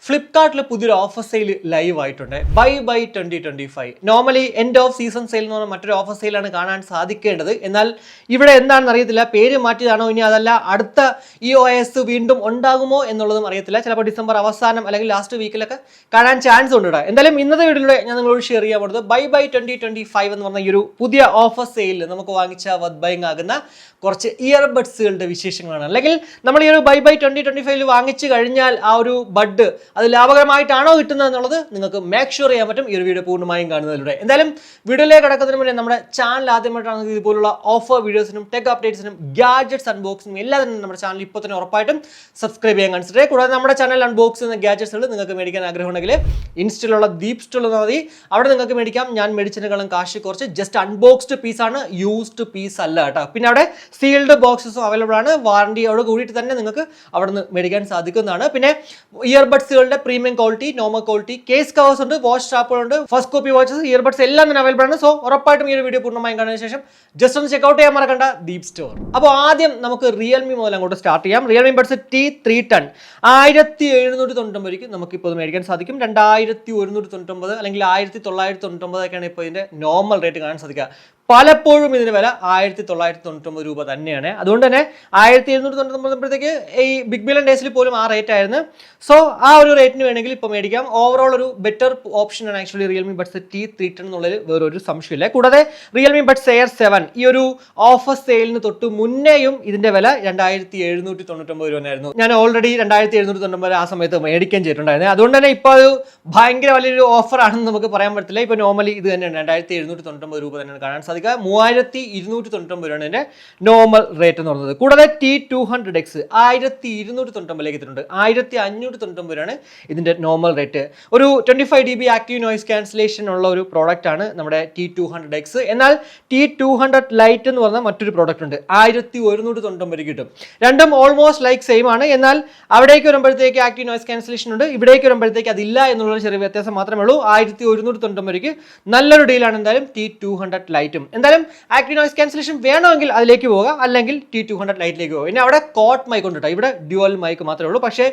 ഫ്ലിപ്കാർട്ടിൽ പുതിയൊരു offer sale live ആയിട്ടുണ്ട്. Buy 2025. Normally end of season sale എന്ന് പറഞ്ഞാൽ മറ്റൊരു ഓഫർ സെയിലാണ് കാണാൻ സാധിക്കേണ്ടത്. എന്നാൽ ഇവിടെ എന്താണെന്ന് അറിയത്തില്ല, പേര് മാറ്റിയതാണോ ഇനി അതല്ല അടുത്ത iOS വീണ്ടും ഉണ്ടാകുമോ എന്നുള്ളതും അറിയത്തില്ല. ചിലപ്പോൾ ഡിസംബർ അവസാനം അല്ലെങ്കിൽ ലാസ്റ്റ് വീക്കിലൊക്കെ കാണാൻ ചാൻസ് ഉണ്ട്. എന്തായാലും ഇന്നത്തെ വീഡിയോയിലൂടെ ഞാൻ നിങ്ങളോട് ഷെയർ ചെയ്യാൻ പോകുന്നത് ബൈ 2025 എന്ന് പറഞ്ഞ ഈ ഒരു പുതിയ ഓഫർ സെയിലിൽ നമുക്ക് വാങ്ങിച്ച വർത്ത് ബൈങ് ആകുന്ന കുറച്ച് ഇയർബഡ്സുകളുടെ വിശേഷങ്ങളാണ്. അല്ലെങ്കിൽ നമ്മൾ ഈ ഒരു ബൈ 2025 വാങ്ങിച്ചു കഴിഞ്ഞാൽ ആ ഒരു ബഡ് അത് ലാഭകരമായിട്ടാണോ കിട്ടുന്നത് എന്നുള്ളത് നിങ്ങൾക്ക് മേക്ക് ഷുവർ ചെയ്യാൻ പറ്റും ഈ ഒരു വീഡിയോ പൂർണ്ണമായും കാണുന്നതിലൂടെ. എന്തായാലും വീഡിയോയിലേക്ക് കടക്കുന്നതിന് മുന്നേ നമ്മുടെ ചാനൽ ആദ്യമായിട്ടാണ് ഇതുപോലുള്ള ഓഫർ വീഡിയോസിനും ടെക് അപ്ഡേറ്റ്സിനും ഗാഡ്ജറ്റ്സ് അൺബോക്സിനും എല്ലാം തന്നെ നമ്മുടെ ചാനൽ ഇപ്പോൾ തന്നെ ഉറപ്പായിട്ടും സബ്സ്ക്രൈബ് ചെയ്യാൻ കൺസിഡർ ചെയ്യുക. കൂടാതെ നമ്മുടെ ചാനൽ അൺബോക്സ് ചെയ്യുന്ന ഗാഡ്ജറ്റ്സുകൾ നിങ്ങൾക്ക് മേടിക്കാൻ ആഗ്രഹമുണ്ടെങ്കിൽ ഇൻസ്റ്റയിലുള്ള ദീപ് സ്റ്റോൾ മതി, അവിടെ നിങ്ങൾക്ക് മേടിക്കാം. ഞാൻ മേടിച്ചതിനേക്കാളും കാശ് കുറച്ച് ജസ്റ്റ് അൺബോക്സ്ഡ് പീസാണ്, യൂസ്ഡ് പീസ് അല്ല കേട്ടോ. പിന്നെ അവിടെ സീൽഡ് ബോക്സസും അവൈലബിൾ ആണ്, വാറണ്ടിയോട് കൂടിയിട്ട് തന്നെ നിങ്ങൾക്ക് അവിടെ നിന്ന് മേടിക്കാൻ സാധിക്കുന്നതാണ്. പിന്നെ ഇയർബഡ്സുകളുടെ premium quality, normal quality, case covers ഉണ്ട്, വാച്ച് സ്ട്രാപ്പുകളുണ്ട്, ഫസ്റ്റ് കോപ്പി വാച്ചസ്, ഇയർബഡ്സ് എല്ലാം തന്നെ അവൈലബിൾ ആണ്. സോ ഉറപ്പായിട്ടും ഈ ഒരു വീഡിയോ പൂർണ്ണമായും കാണുന്നതിന് ശേഷം ജസ്റ്റ് ഒന്ന് ചെക്കൗട്ട് ചെയ്യാൻ മറക്കണ്ട ദീപ് സ്റ്റോർ. അപ്പോൾ ആദ്യം നമുക്ക് റിയൽമി മുതൽ അങ്ങോട്ട് സ്റ്റാർട്ട് ചെയ്യാം. റിയൽമി ബഡ്സ് T310 1799 നമുക്ക് ഇപ്പോൾ മേടിക്കാൻ സാധിക്കും. 2199 അല്ലെങ്കിൽ 1999 ഒക്കെയാണ് ഇപ്പോൾ ഇതിന്റെ നോർമൽ റേറ്റ് കാണാൻ സാധിക്കുക. പലപ്പോഴും ഇതിന് വില 1999 രൂപ തന്നെയാണ്. അതുകൊണ്ട് തന്നെ 1799 ഈ ബിഗ് ബില്യൺ ഡേയ്സിൽ പോലും ആ റേറ്റ് ആയിരുന്നു. സോ ആ ഒരു റേറ്റിന് വേണമെങ്കിൽ ഇപ്പോൾ മേടിക്കാം. ഓവറോൾ ഒരു ബെറ്റർ ഓപ്ഷനാണ് ആക്ച്വലി റിയൽമി ബഡ്സ് T310 എന്നുള്ളതിൽ വേറൊരു സംശയമില്ല. കൂടാതെ റിയൽമി ബഡ്സ് Air 7 ഈ ഒരു ഓഫർ സെയിലിന് തൊട്ട് മുന്നേയും ഇതിന്റെ വില 2799 രൂപ ആയിരുന്നു. ഞാൻ ഓൾറെഡി 2799 ആ സമയത്ത് മേടിക്കാൻ ചെയ്തിട്ടുണ്ടായിരുന്നു. അതുകൊണ്ട് തന്നെ ഇപ്പോൾ അത് ഭയങ്കര വലിയൊരു ഓഫർ ആണെന്ന് നമുക്ക് പറയാൻ പറ്റില്ല. ഇപ്പോൾ നോർമലി ഇത് തന്നെയാണ് 2799 രൂപ തന്നെയാണ് കാണാൻ സാധിക്കുക. 3299 രൂപയാണ് ഇതിന്റെ നോർമൽ റേറ്റ് എന്ന് പറയുന്നത്. കൂടാതെ T200X 1299 എത്തിയിട്ടുണ്ട്. 1599 രൂപയാണ് ഇതിന്റെ നോർമൽ റേറ്റ്. ഒരു 25 dB ആക്റ്റീവ് നോയിസ് ക്യാൻസലേഷൻ ഉള്ള ഒരു പ്രോഡക്റ്റ് ആണ് നമ്മുടെ T200X. എന്നാൽ T200 ലൈറ്റ് എന്ന് പറഞ്ഞ മറ്റൊരു പ്രോഡക്റ്റ് ഉണ്ട്, 1199 കിട്ടും. രണ്ടും ഓൾമോസ്റ്റ് ലൈക്ക് സെയിം ആണ്. എന്നാൽ അവിടേക്ക് വരുമ്പോഴത്തേക്ക് ആക്റ്റീവ് നോയിസ് ക്യാൻസലേഷൻ ഉണ്ട്, ഇവിടേക്ക് വരുമ്പോഴത്തേക്ക് അതില്ല എന്നുള്ള ചെറിയ വ്യത്യാസം മാത്രമേ ഉള്ളൂ. 1199 നല്ലൊരു ഡീലാണ് എന്തായാലും T200 ലൈറ്റും. എന്തായാലും ആക്റ്റീവ് നോയിസ് ക്യാൻസലേഷൻ വേണമെങ്കിൽ അതിലേക്ക് പോകാം, അല്ലെങ്കിൽ T200 ലൈറ്റിലേക്ക് പോകുക. പിന്നെ അവിടെ കോട്ട് മൈക്ക് ഉണ്ട് കേട്ടോ, ഇവിടെ ഡ്യുവൽ മൈക്ക് മാത്രമേ ഉള്ളൂ. പക്ഷേ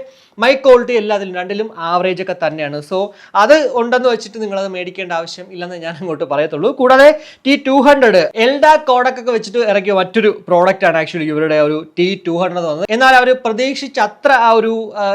മൈക്ക് ക്വാളിറ്റി എല്ലാത്തിലും രണ്ടിലും ആവറേജ് ഒക്കെ തന്നെയാണ്. സോ അത് ഉണ്ടെന്ന് വെച്ചിട്ട് നിങ്ങൾ അത് മേടിക്കേണ്ട ആവശ്യം ഇല്ലെന്ന് ഞാൻ അങ്ങോട്ട് പറയത്തുള്ളൂ. കൂടാതെ T200 എൽഡാ കോഡൊക്കെ വെച്ചിട്ട് ഇറക്കിയ മറ്റൊരു പ്രോഡക്റ്റ് ആണ് ആക്ച്വലി ഇവരുടെ ഒരു T200 വന്നത്. എന്നാൽ അവർ പ്രതീക്ഷിച്ച അത്ര ആ ഒരു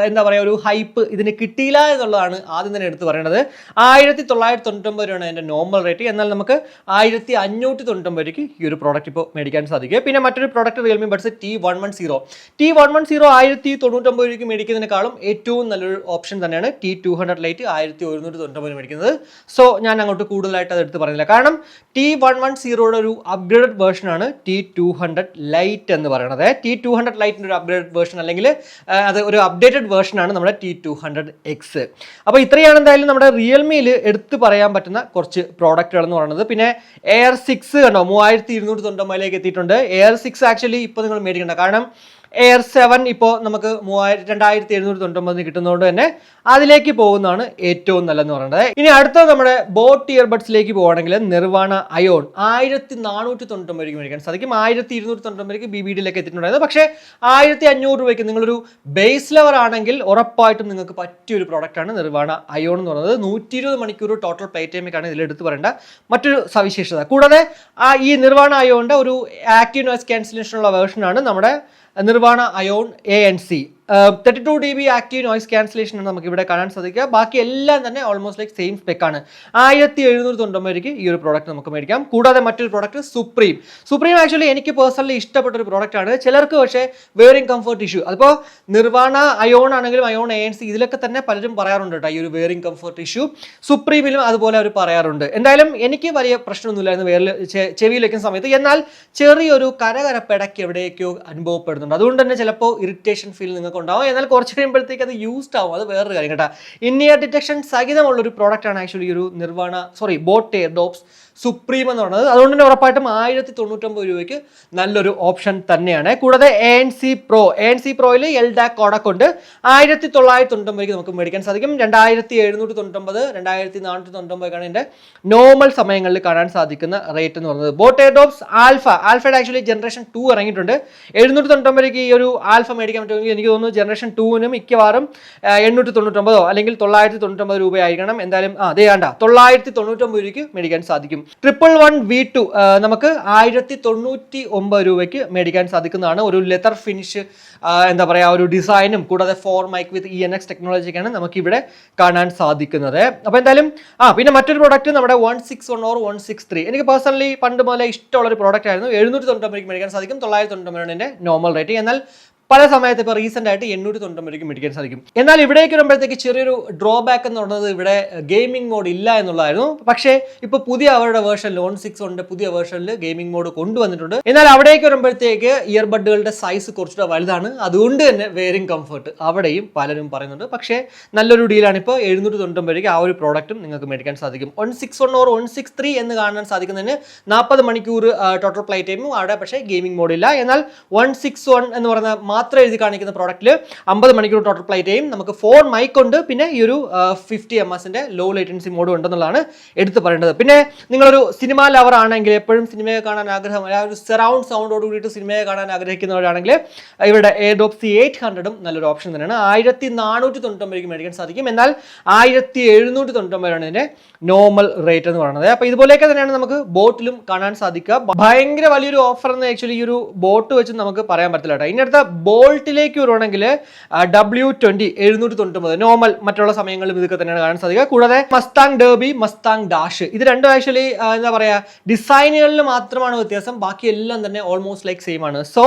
എന്താ പറയുക ഒരു ഹൈപ്പ് ഇതിന് കിട്ടിയില്ല എന്നുള്ളതാണ് ആദ്യം തന്നെ എടുത്ത് പറയുന്നത്. 1999 രൂപയാണ് അതിന്റെ നോർമൽ റേറ്റ്. എന്നാൽ നമുക്ക് 1599 ഈ ഒരു പ്രോഡക്റ്റ് ഇപ്പോൾ മേടിക്കാൻ സാധിക്കും. പിന്നെ മറ്റൊരു പ്രോഡക്റ്റ് റിയൽമി ബഡ്സ് T110 1999 മേടിക്കുന്നതിനേക്കാളും ഏറ്റവും നല്ലൊരു ഓപ്ഷൻ തന്നെയാണ് T200 ലൈറ്റ് 1199 മേടിക്കുന്നത്. സോ ഞാൻ അങ്ങോട്ട് കൂടുതലായിട്ട് അത് എടുത്ത് പറയുന്നില്ല, കാരണം T110 ഒരു അപ്ഗ്രേഡഡ് വേർഷൻ ആണ് T200 ലൈറ്റ് എന്ന് പറയുന്നത്. T200 ലൈറ്റിന്റെ ഒരു അപ്ഗ്രേഡഡ് വേർഷൻ അല്ലെങ്കിൽ അത് ഒരു അപ്ഡേറ്റഡ് വേർഷൻ ആണ് നമ്മുടെ T200X. അപ്പോൾ ഇത്രയാണ് എന്തായാലും നമ്മുടെ റിയൽമിയിൽ എടുത്ത് പറയാൻ പറ്റുന്ന കുറച്ച് പ്രോഡക്റ്റുകൾ എന്ന് പറയുന്നത്. പിന്നെ Air 6 കണ്ടോ 3299 എത്തിയിട്ടുണ്ട്. Air 6 ആക്ച്വലി ഇപ്പോൾ നിങ്ങൾ മേടിക്കണ്ട, കാരണം Air 7 ഇപ്പോൾ നമുക്ക് 2799 കിട്ടുന്നതുകൊണ്ട് തന്നെ അതിലേക്ക് പോകുന്നതാണ് ഏറ്റവും നല്ലതെന്ന് പറയുന്നത്. ഇനി അടുത്തത് നമ്മുടെ ബോട്ട് ഇയർബഡ്സിലേക്ക് പോകുകയാണെങ്കിൽ നിർവാണ അയോൺ 1499 മേടിക്കാൻ സാധിക്കും. 1299 BBDയിലേക്ക് എത്തിയിട്ടുണ്ടായിരുന്നു. പക്ഷേ 1500 രൂപയ്ക്ക് നിങ്ങളൊരു ബേസ് ലെവർ ആണെങ്കിൽ ഉറപ്പായിട്ടും നിങ്ങൾക്ക് പറ്റിയൊരു പ്രോഡക്റ്റാണ് നിർവാണ അയോൺ എന്ന് പറയുന്നത്. 120 മണിക്കൂർ ടോട്ടൽ പ്ലേ ടൈമൊക്കെയാണ് ഇതിൽ എടുത്ത് പറയേണ്ട മറ്റൊരു സവിശേഷത. കൂടാതെ ഈ നിർവാണ അയോണിന്റെ ഒരു ആക്റ്റീവ് നോയിസ് ക്യാൻസലേഷൻ ഉള്ള വേർഷനാണ് നമ്മുടെ nirvana ion ANC. 32 dB active noise cancellation ആണ് നമുക്ക് ഇവിടെ കാണാൻ സാധിക്കുക. ബാക്കി എല്ലാം തന്നെ ഓൾമോസ്റ്റ് ലൈക്ക് സെയിം സ്പെക്കാണ്. 1799 ഈ ഒരു പ്രോഡക്റ്റ് നമുക്ക് മേടിക്കാം. കൂടാതെ മറ്റൊരു പ്രോഡക്റ്റ് സുപ്രീം ആക്ച്വലി എനിക്ക് പേഴ്സണലി ഇഷ്ടപ്പെട്ട ഒരു പ്രോഡക്റ്റ് ആണ്. ചിലർക്ക് പക്ഷേ വെയറിംഗ് കംഫർട്ട് ഇഷ്യൂ, അതിപ്പോൾ നിർവാണ അയോൺ ആണെങ്കിലും അയോൺ ANC ഇതിലൊക്കെ തന്നെ പലരും പറയാറുണ്ട് കേട്ടോ ഈ ഒരു വെയറിംഗ് കംഫർട്ട് ഇഷ്യൂ. സുപ്രീമിലും അതുപോലെ അവർ പറയാറുണ്ട്. എന്തായാലും എനിക്ക് വലിയ പ്രശ്നമൊന്നുമില്ലായിരുന്നു ചെവിയിൽ വെക്കുന്ന സമയത്ത്. എന്നാൽ ചെറിയൊരു കരകരപ്പിടയ്ക്ക് എവിടേക്കോ അനുഭവപ്പെടുന്നുണ്ട്. അതുകൊണ്ട് തന്നെ ചിലപ്പോൾ ഇറിറ്റേഷൻ ഫീൽ നിങ്ങൾക്ക് ഉണ്ടാവും. എന്നാൽ കുറച്ച് കഴിയുമ്പോഴത്തേക്ക് അത് യൂസ്ഡ് ആവും, അത് വേറൊരു കാര്യം കേട്ടോ. ഇന്നിയർ ഡിറ്റക്ഷൻ സഹിതമുള്ള ഒരു പ്രോഡക്റ്റ് ആണ് ആക്ച്വലി ഒരു ബോട്ട് എയർഡോപ്സ് സുപ്രീം എന്ന് പറയുന്നത്. അതുകൊണ്ട് തന്നെ ഉറപ്പായിട്ടും 1099 രൂപയ്ക്ക് നല്ലൊരു ഓപ്ഷൻ തന്നെയാണ്. കൂടാതെ ANC പ്രോയിൽ എൽഡാ കോഡൊക്കെ ഉണ്ട്. 1999 നമുക്ക് മേടിക്കാൻ സാധിക്കും. 2799 2499 ഇതിന്റെ നോർമൽ സമയങ്ങളിൽ കാണാൻ സാധിക്കുന്ന റേറ്റ് എന്ന് പറയുന്നത്. ബോട്ട് എയർഡോപ്സ് ആൽഫയുടെ ആക്ച്വലി ജനറേഷൻ 2 ഇറങ്ങിയിട്ടുണ്ട്. 799 ഈ ഒരു ആൽഫ മേടിക്കാൻ പറ്റുമെങ്കിൽ എനിക്ക് തോന്നുന്നു തോന്നുന്നു ജനറേഷൻ 2-നും മിക്കവാറും 899 അല്ലെങ്കിൽ 999 രൂപയായിരിക്കണം. എന്തായാലും അതേ വേണ്ട 999 രൂപയ്ക്ക് മേടിക്കാൻ സാധിക്കും. 111V2 നമുക്ക് 1099 രൂപയ്ക്ക് മേടിക്കാൻ സാധിക്കുന്നതാണ്. ഒരു ലെതർ ഫിനിഷ് എന്താ പറയുക ഒരു ഡിസൈനും കൂടാതെ 4 മൈക്ക് വിത്ത് ENX ടെക്നോളജിക്കാണ് നമുക്ക് ഇവിടെ കാണാൻ സാധിക്കുന്നത്. അപ്പോൾ എന്തായാലും പിന്നെ മറ്റൊരു പ്രോഡക്റ്റ് നമ്മുടെ 161 or 163 എനിക്ക് പേഴ്സണലി പണ്ട് മുതലേ ഇഷ്ടമുള്ള ഒരു പ്രോഡക്റ്റ് ആയിരുന്നു. 799 മേടിക്കാൻ സാധിക്കും. 999 നോർമൽ റേറ്റ്. എന്നാൽ പല സമയത്ത് ഇപ്പോൾ റീസെന്റ് ആയിട്ട് 899 മേടിക്കാൻ സാധിക്കും. എന്നാൽ ഇവിടേക്ക് വരുമ്പോഴത്തേക്ക് ചെറിയൊരു ഡ്രോബാക്ക് എന്ന് പറയുന്നത് ഇവിടെ ഗെയിമിംഗ് മോഡ് ഇല്ല എന്നുള്ളതായിരുന്നു. പക്ഷേ ഇപ്പോൾ പുതിയ അവരുടെ വേർഷനിൽ 161 പുതിയ വേർഷനിൽ ഗെയിമിംഗ് മോഡ് കൊണ്ടുവന്നിട്ടുണ്ട്. എന്നാൽ അവിടേക്ക് വരുമ്പോഴത്തേക്ക് ഇയർബഡുകളുടെ സൈസ് കുറച്ചുകൂടെ വലുതാണ്. അതുകൊണ്ട് തന്നെ വെയറിംഗ് കംഫർട്ട് അവിടെയും പലരും പറയുന്നുണ്ട്. പക്ഷേ നല്ലൊരു ഡീലാണ്. ഇപ്പോൾ 799 ആ ഒരു പ്രോഡക്റ്റും നിങ്ങൾക്ക് മേടിക്കാൻ സാധിക്കും. 161 or 163 എന്ന് കാണാൻ സാധിക്കുന്നതിന് 40 മണിക്കൂർ ടോട്ടൽ പ്ലേ ടൈമും അവിടെ, പക്ഷേ ഗെയിമിംഗ് മോഡില്ല. എന്നാൽ 161 എന്ന് പറയുന്ന മാത്രം എഴുതി കാണിക്കുന്ന പ്രോഡക്റ്റിൽ 50 മണിക്കൂർ ടോട്ടൽ പ്ലേ ടൈം, നമുക്ക് 4 മൈക്ക് ഉണ്ട്, പിന്നെ ഈ ഒരു 50 ms ലോ ലേറ്റൻസി മോഡും ഉണ്ടെന്നുള്ളതാണ് എടുത്തു പറയേണ്ടത്. പിന്നെ നിങ്ങളൊരു സിനിമ ലവർ ആണെങ്കിൽ, എപ്പോഴും സിനിമയെ കാണാൻ ആഗ്രഹം, ഒരു സറൗണ്ട് സൗണ്ടോട് കൂടിയിട്ട് സിനിമയെ കാണാൻ ആഗ്രഹിക്കുന്നവരാണെങ്കിൽ ഇവിടെ AirDrop C800 നല്ലൊരു ഓപ്ഷൻ തന്നെയാണ്. 1499 മേടിക്കാൻ സാധിക്കും. എന്നാൽ 1799 ഇതിന്റെ നോർമൽ റേറ്റ് എന്ന് പറയുന്നത്. അപ്പോൾ ഇതുപോലെയൊക്കെ തന്നെയാണ് നമുക്ക് ബോട്ടിലും കാണാൻ സാധിക്കുക. ഭയങ്കര വലിയൊരു ഓഫർ എന്ന് ആക്ച്വലി ഈ ഒരു ബോട്ട് വെച്ച് നമുക്ക് പറയാൻ പറ്റില്ല കേട്ടോ. ഇനി അടുത്ത ബോൾട്ടിലേക്ക് വരുവാണെങ്കിൽ W20 799 നോർമൽ, മറ്റുള്ള സമയങ്ങളിലും ഇതൊക്കെ തന്നെയാണ് കാണാൻ സാധിക്കുക. കൂടാതെ മസ്താങ് ഡേർബി, മസ്താങ് ഡാഷ് ഇത് രണ്ടും ആക്ച്വലി എന്താ പറയുക ഡിസൈനുകളിൽ മാത്രമാണ് വ്യത്യാസം. ബാക്കി എല്ലാം തന്നെ ഓൾമോസ്റ്റ് ലൈക്ക് സെയിം ആണ്. സോ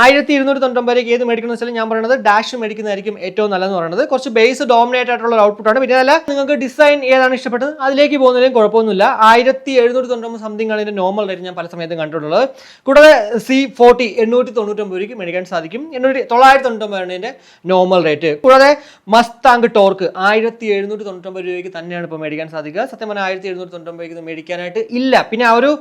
1299 ഏത് മേടിക്കുന്ന വെച്ചാൽ ഞാൻ പറയുന്നത് ഡാഷ് മേടിക്കുന്നതായിരിക്കും ഏറ്റവും നല്ലതെന്ന് പറയുന്നത്. കുറച്ച് ബേസ് ഡോമിനേറ്റ് ആയിട്ടുള്ള ഔട്ട്പുട്ടാണ്. പിന്നെ അതല്ല നിങ്ങൾക്ക് ഡിസൈൻ ഏതാണ് ഇഷ്ടപ്പെട്ടത് അതിലേക്ക് പോകുന്നതിലും കുഴപ്പമൊന്നുമില്ല. 1799 സംതിങ് ആണ് ഇതിന്റെ നോർമൽ റേറ്റ് ഞാൻ പല സമയത്തും കണ്ടിട്ടുള്ളത്. കൂടാതെ C40 899 മേടിക്കാൻ സാധിക്കും. 999 നോർമൽ റേറ്റ്. കൂടാതെ മസ്താങ് ടോർക്ക് 1799 രൂപയ്ക്ക് തന്നെയാണ് ഇപ്പോൾ മേടിക്കാൻ സാധിക്കുക. സത്യം പറഞ്ഞാൽ 1799 മേടിക്കാനായിട്ട് ഇല്ല. പിന്നെ ആ ഒരു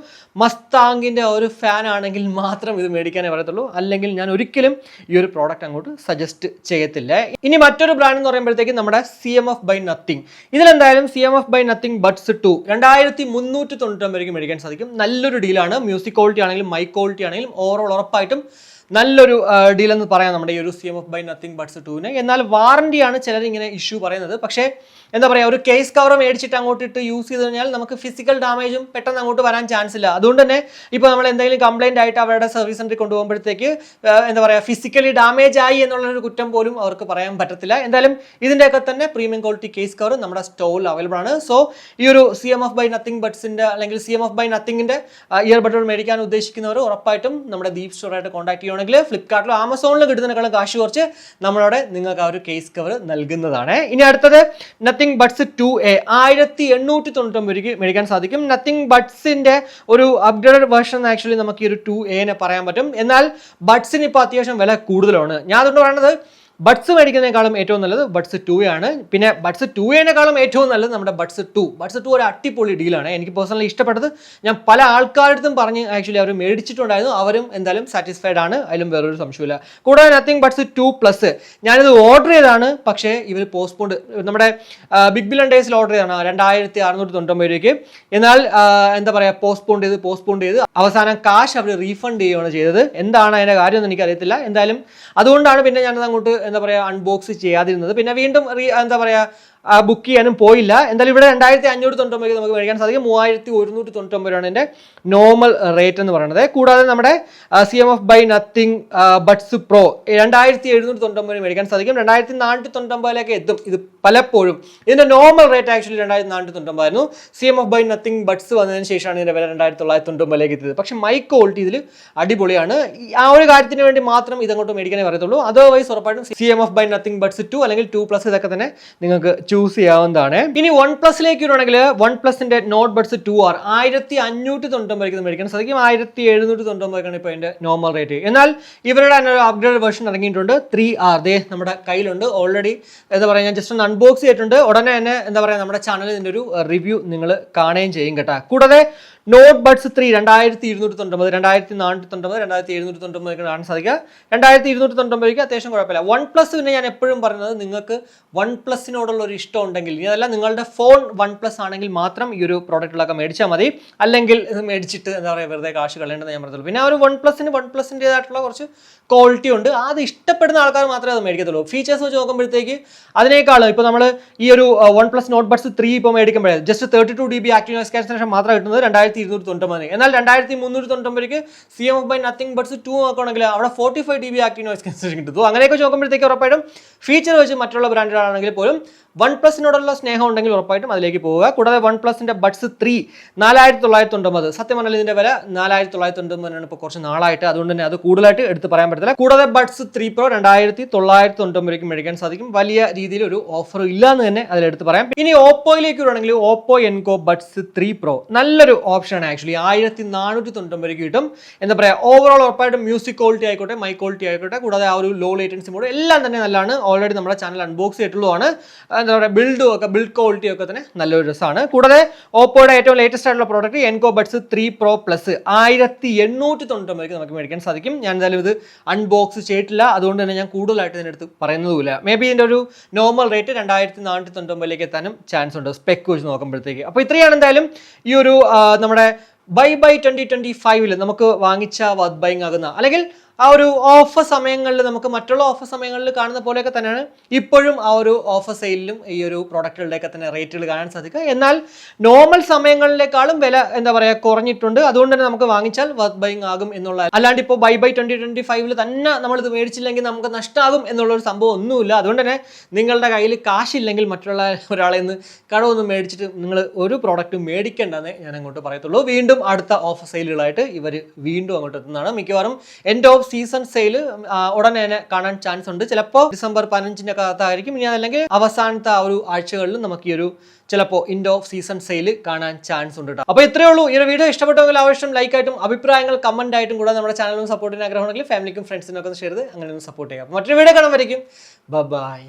മസ്താങ്ങിന്റെ ഒരു ഫാൻ ആണെങ്കിൽ മാത്രം ഇത് മേടിക്കാനേ പറയത്തുള്ളൂ. അല്ലെങ്കിൽ ഞാൻ ഒരിക്കലും ഈ ഒരു പ്രോഡക്റ്റ് അങ്ങോട്ട് സജസ്റ്റ് ചെയ്യത്തില്ല. ഇനി മറ്റൊരു ബ്രാൻഡ് എന്ന് പറയുമ്പോഴത്തേക്കും നമ്മുടെ CMF by Nothing. ഇതിലെന്തായാലും CMF by Nothing Buds 2 2399 മേടിക്കാൻ സാധിക്കും. നല്ലൊരു ഡീലാണ്. മ്യൂസിക് ക്വാളിറ്റി ആണെങ്കിലും മൈക്ക് ക്വാളിറ്റി ആണെങ്കിലും ഓവറോൾ ഉറപ്പായിട്ടും നല്ലൊരു ഡീൽ എന്ന് പറയാം നമ്മുടെ ഈ ഒരു CMF by Nothing Buds 2-ന്. എന്നാൽ വാറണ്ടിയാണ് ചിലർ ഇങ്ങനെ ഇഷ്യൂ പറയുന്നത്. പക്ഷേ എന്താ പറയുക ഒരു കേസ് കവർ മേടിച്ചിട്ട് അങ്ങോട്ട് ഇട്ട് യൂസ് ചെയ്ത് കഴിഞ്ഞാൽ നമുക്ക് ഫിസിക്കൽ ഡാമേജും പെട്ടെന്ന് അങ്ങോട്ട് വരാൻ ചാൻസ് ഇല്ല. അതുകൊണ്ട് തന്നെ ഇപ്പോൾ നമ്മൾ എന്തെങ്കിലും കംപ്ലൈന്റ് ആയിട്ട് അവരുടെ സർവീസ് സെന്ററിൽ കൊണ്ടുപോകുമ്പോഴത്തേക്ക് എന്താ പറയുക ഫിസിക്കലി ഡാമേജ് ആയി എന്നുള്ളൊരു കുറ്റം പോലും അവർക്ക് പറയാൻ പറ്റത്തില്ല. എന്തായാലും ഇതിൻ്റെയൊക്കെ തന്നെ പ്രീമിയം ക്വാളിറ്റി കേസ് കവർ നമ്മുടെ സ്റ്റോറിൽ അവൈലബിൾ ആണ്. സോ ഈ ഒരു CMF by Nothing ബഡ്സിന്റെ അല്ലെങ്കിൽ CMF by Nothingന്റെ ഇയർബഡുകൾ മേടിക്കാൻ ഉദ്ദേശിക്കുന്നവർ ഉറപ്പായിട്ടും നമ്മുടെ ദീപ് സ്റ്റോറായിട്ട് കോൺടാക്ട് ചെയ്യുകയാണെങ്കിൽ ഫ്ലിപ്കാർട്ടിലോ ആമസോണിലോ കിട്ടുന്നതിനേക്കാളും കാശ് കുറച്ച് നമ്മളോട് നിങ്ങൾക്ക് ആ ഒരു കേസ് കവർ നൽകുന്നതാണ്. ഇനി അടുത്തത് നത്തിങ് ബഡ്സ് 2A 1899 മേടിക്കാൻ സാധിക്കും. നത്തിങ് ബഡ്സിന്റെ ഒരു അപ്ഗ്രേഡഡ് വേർഷൻ ആക്ച്വലി നമുക്ക് ഈ ഒരു 2A പറയാൻ പറ്റും. എന്നാൽ ബഡ്സിന് ഇപ്പോൾ അത്യാവശ്യം വില കൂടുതലാണ്. ഞാൻ അതുകൊണ്ട് പറയുന്നത് ബഡ്സ് മേടിക്കുന്നതിനേക്കാളും ഏറ്റവും നല്ലത് ബഡ്സ് 2 ആണ്. പിന്നെ ബഡ്സ് 2 ഏറ്റവും നല്ലത് നമ്മുടെ ബഡ്സ് 2 ഒരു അടിപൊളി ഡീലാണ്. എനിക്ക് പേഴ്സണലി ഇഷ്ടപ്പെട്ടത്. ഞാൻ പല ആൾക്കാരുടെ പറഞ്ഞ് ആക്ച്വലി അവർ മേടിച്ചിട്ടുണ്ടായിരുന്നു. അവരും എന്തായാലും സാറ്റിസ്ഫൈഡ് ആണ്. അതിലും വേറൊരു സംശയമില്ല. കൂടാതെ നത്തിങ് ബഡ്സ് 2+ ഞാനിത് ഓർഡർ ചെയ്താണ്. പക്ഷേ ഇവർ പോസ്റ്റ്പോണ്ട് നമ്മുടെ ബിഗ് ബില്യൺ ഡേയ്സിൽ ഓർഡർ ചെയ്താണ് 2699 രൂപയ്ക്ക്. എന്നാൽ എന്താ പറയുക പോസ്റ്റ്പോണ്ട് ചെയ്ത് അവസാനം കാശ് അവർ റീഫണ്ട് ചെയ്യുകയാണ് ചെയ്തത്. എന്താണ് അതിൻ്റെ കാര്യമൊന്നും എനിക്കറിയത്തില്ല. എന്തായാലും അതുകൊണ്ടാണ് പിന്നെ ഞാനത് അങ്ങോട്ട് എന്താ പറയുക അൺബോക്സ് ചെയ്യാതിരുന്നത്. പിന്നെ വീണ്ടും എന്താ പറയുക ബുക്ക് ചെയ്യാനും പോയില്ല. എന്തായാലും ഇവിടെ 2599 നമുക്ക് മേടിക്കാൻ സാധിക്കും. 3199 ഇതിന്റെ നോർമൽ റേറ്റ് എന്ന് പറയുന്നത്. കൂടാതെ നമ്മുടെ CMF by Nothing buds pro 2799 മേടിക്കാൻ സാധിക്കും. 2499 എത്തും. ഇത് പലപ്പോഴും ഇതിന്റെ നോർമൽ റേറ്റ് ആക്ച്വലി 2499 ആയിരുന്നു. CMF by Nothing ബഡ്സ് വന്നതിന് ശേഷമാണ് ഇതിന്റെ വില 2999 എത്തിയത്. പക്ഷെ മൈക്ക് ക്വാളിറ്റി ഇതിൽ അടിപൊളിയാണ്. ആ ഒരു കാര്യത്തിന് വേണ്ടി മാത്രം ഇതങ്ങോട്ട് മേടിക്കാനേ പറയത്തുള്ളൂ. അതർവൈസ് ഉറപ്പായിട്ടും CMF by Nothing ബഡ്സ് 2 അല്ലെങ്കിൽ 2+ ഇതൊക്കെ തന്നെ നിങ്ങൾക്ക് ചൂസ് ചെയ്യാവുന്നതാണ്. ഇനി OnePlusലേക്ക് വരുവാണെങ്കിൽ OnePlusന്റെ നോട്ട് ബഡ്സ് 2R 1599 മേടിക്കാൻ സാധിക്കും. 1799 ഇപ്പോൾ അതിന്റെ നോർമൽ റേറ്റ്. എന്നാൽ ഇവരുടെ തന്നെ ഒരു അപ്ഗ്രേഡ് വേർഷൻ ഇറങ്ങിയിട്ടുണ്ട് 3R. നമ്മുടെ കയ്യിലുണ്ട് ഓൾറെഡി. എന്താ പറയുക ഞാൻ ജസ്റ്റ് ഒന്ന് അൺബോക്സ് ചെയ്തിട്ടുണ്ട്. ഉടനെ തന്നെ എന്താ പറയുക നമ്മുടെ ചാനലിൽ ഇതിൻ്റെ ഒരു റിവ്യൂ നിങ്ങൾ കാണുകയും ചെയ്യും കേട്ടോ. കൂടാതെ നോട്ട് ബഡ്സ് 3 2299, 2499, 2799 ഒക്കെ കാണാൻ സാധിക്കുക. 2299 അത്യാവശ്യം കുഴപ്പമില്ല. വൺ പ്ലസ് പിന്നെ ഞാൻ എപ്പോഴും പറയുന്നത് നിങ്ങൾക്ക് വൺ പ്ലസിനോടുള്ള ഒരു ഇഷ്ടം ഉണ്ടെങ്കിൽ, ഇതല്ല നിങ്ങളുടെ ഫോൺ വൺ പ്ലസ് ആണെങ്കിൽ മാത്രം ഈ ഒരു പ്രോഡക്റ്റുകളൊക്കെ മേടിച്ചാൽ മതി. അല്ലെങ്കിൽ ഇത് മേടിച്ചിട്ട് എന്താ പറയുക വെറുതെ കാശ് കളയേണ്ടത് ഞാൻ പറഞ്ഞുള്ളൂ. പിന്നെ ആ ഒരു വൺ പ്ലസിൻ്റെതായിട്ടുള്ള കുറച്ച് ക്വാളിറ്റി ഉണ്ട്. അത് ഇഷ്ടപ്പെടുന്ന ആൾക്കാർ മാത്രമേ അത് മേടിക്കത്തുള്ളൂ. ഫീച്ചേഴ്സ് വെച്ച് നോക്കുമ്പോഴത്തേക്ക് അതിനേക്കാളും ഇപ്പോൾ നമ്മൾ ഈ ഒരു വൺ പ്ലസ് നോട്ട് ബഡ്സ് 3 ഇപ്പോൾ മേടിക്കുമ്പോഴേ just 32 GB active noise cancellation മാത്രം കിട്ടുന്നത് 2299. എന്നാൽ 2399 CMF by നത്തിങ് ബഡ്സ് 2 നോക്കുകയാണെങ്കിൽ അവിടെ 45 GB ആക്റ്റീവ് നോയ്സ് ക്യാൻസലേഷൻ കിട്ടും. അങ്ങനെയൊക്കെ നോക്കുമ്പോഴത്തേക്ക് ഉറപ്പായിട്ടും ഫീച്ചർ വെച്ച് മറ്റുള്ള ബ്രാൻഡുകളാണെങ്കിൽ പോലും വൺ പ്ലസിനോടുള്ള സ്നേഹം ഉണ്ടെങ്കിൽ ഉറപ്പായിട്ടും അതിലേക്ക് പോവുക. കൂടാതെ വൺ പ്ലസിന്റെ ബഡ്സ് 3 4999, സത്യം പറഞ്ഞാൽ ഇതിന്റെ വില 4999 ഇപ്പോൾ കുറച്ച് നാളായിട്ട്, അതുകൊണ്ട് തന്നെ അത് കൂടുതലായിട്ട് എടുത്ത് പറയാൻ പറ്റില്ല. കൂടാതെ ബഡ്സ് 3 Pro 2999 മേടിക്കാൻ സാധിക്കും. വലിയ രീതിയിൽ ഒരു ഓഫർ ഇല്ല എന്ന് തന്നെ അതിലെടുത്ത് പറയാം. ഇനി ഓപ്പോയിലേക്ക് വരുവാണെങ്കിൽ ഓപ്പോ എൻകോ ബഡ്സ് 3 Pro നല്ലൊരു ഓപ്ഷനാണ്. ആക്ച്വലി 1499 കിട്ടും. എന്താ പറയുക, ഓവറോൾ ഉറപ്പായിട്ടും മ്യൂസിക് ക്വാളിറ്റി ആയിക്കോട്ടെ, മൈ ക്വാളിറ്റി ആയിക്കോട്ടെ, കൂടാതെ ആ ഒരു ലോ ലേറ്റൻസി മോഡ് എല്ലാം തന്നെ നല്ലതാണ്. ഓൾറെഡി നമ്മുടെ ചാനൽ അൺബോക്സ് ചെയ്തിട്ടുള്ളതാണ്. എന്താ പറയുക, ബിൽഡ് ക്വാളിറ്റി ഒക്കെ തന്നെ നല്ലൊരു രസമാണ്. കൂടാതെ ഓപ്പോയുടെ ഏറ്റവും ലേറ്റസ്റ്റ് ആയിട്ടുള്ള product Enco buds 3 Pro Plus 1899 നമുക്ക് മേടിക്കാൻ സാധിക്കും. ഞാൻ എന്തായാലും ഇത് അൺബോക്സ് ചെയ്തിട്ടില്ല, അതുകൊണ്ട് തന്നെ ഞാൻ കൂടുതലായിട്ട് ഇതിനടുത്ത് പറയുന്നതുമില്ല. മേ ബി ഇതിൻ്റെ ഒരു നോർമൽ റേറ്റ് 2499 എത്താനും ചാൻസ് ഉണ്ട് സ്പെക്ക് വെച്ച് നോക്കുമ്പോഴത്തേക്ക്. അപ്പോൾ ഇത്രയാണ് എന്തായാലും ഈ ഒരു നമ്മുടെ ബൈ 2025 നമുക്ക് വാങ്ങിച്ച വർത്ത് ബൈങ് ആകുന്ന, അല്ലെങ്കിൽ ആ ഒരു ഓഫർ സമയങ്ങളിൽ നമുക്ക് മറ്റുള്ള ഓഫർ സമയങ്ങളിൽ കാണുന്ന പോലെയൊക്കെ തന്നെയാണ് ഇപ്പോഴും ആ ഒരു ഓഫർ സെയിലിലും ഈ ഒരു പ്രോഡക്റ്റുകളുടെയൊക്കെ തന്നെ റേറ്റുകൾ കാണാൻ സാധിക്കുക. എന്നാൽ നോർമൽ സമയങ്ങളിലേക്കാളും വില എന്താ പറയുക കുറഞ്ഞിട്ടുണ്ട്. അതുകൊണ്ട് തന്നെ നമുക്ക് വാങ്ങിച്ചാൽ വർത്ത് ബൈങ് ആകും എന്നുള്ള, അല്ലാണ്ട് ഇപ്പോൾ ബൈ 2025 തന്നെ നമ്മളിത് മേടിച്ചില്ലെങ്കിൽ നമുക്ക് നഷ്ടമാകും എന്നുള്ളൊരു സംഭവം ഒന്നുമില്ല. അതുകൊണ്ട് തന്നെ നിങ്ങളുടെ കയ്യിൽ കാശില്ലെങ്കിൽ മറ്റുള്ള ഒരാളെ നിന്ന് കടമൊന്നും മേടിച്ചിട്ട് നിങ്ങൾ ഒരു പ്രോഡക്റ്റ് മേടിക്കേണ്ടെന്നേ ഞാൻ അങ്ങോട്ട് പറയത്തുള്ളൂ. വീണ്ടും അടുത്ത ഓഫർ സെയിലുകളായിട്ട് ഇവർ വീണ്ടും അങ്ങോട്ട് എത്തുന്നതാണ്. മിക്കവാറും എൻഡ് ഓഫ് സീസൺ സെയിൽ ഉടനെ തന്നെ കാണാൻ ചാൻസ് ഉണ്ട്. ചിലപ്പോൾ ഡിസംബർ 15 അകത്തായിരിക്കും. ഇനി അതല്ലെങ്കിൽ അവസാനത്തെ ആ ഒരു ആഴ്ചകളിലും നമുക്ക് ഈ ഒരു ചിലപ്പോൾ എൻഡ് ഓഫ് സീസൺ സെയിൽ കാണാൻ ചാൻസ് ഉണ്ട്. അപ്പോൾ ഇത്രയേ ഉള്ളൂ. ഈ ഒരു വീഡിയോ ഇഷ്ടപ്പെട്ടെങ്കിൽ ആവശ്യം ലൈക്കായിട്ടും അഭിപ്രായങ്ങൾ കമന്റ് ആയിട്ടും കൂടെ നമ്മുടെ ചാനലിനും സപ്പോർട്ടിന് ആഗ്രഹമുണ്ടെങ്കിൽ ഫാമിലിക്കും ഫ്രണ്ട്സിനും ഒക്കെ ഷെയർ ചെയ്ത് അങ്ങനെ ഒന്ന് സപ്പോർട്ട് ചെയ്യാം. മറ്റൊരു വീഡിയോ കാണുമ്പോഴേക്കും ബൈ.